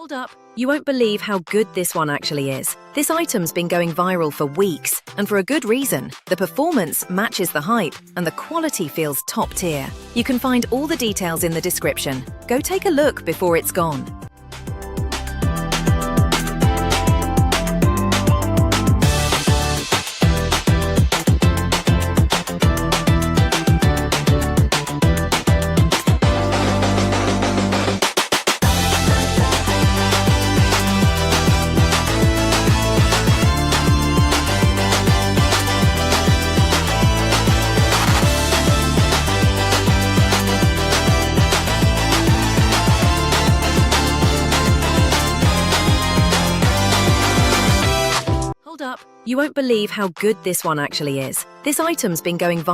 Hold up, you won't believe how good this one actually is. This item's been going viral for weeks, and for a good reason. The performance matches the hype, and the quality feels top tier. You can find all the details in the description. Go take a look before it's gone. Hold up, you won't believe how good this one actually is. This item's been going viral.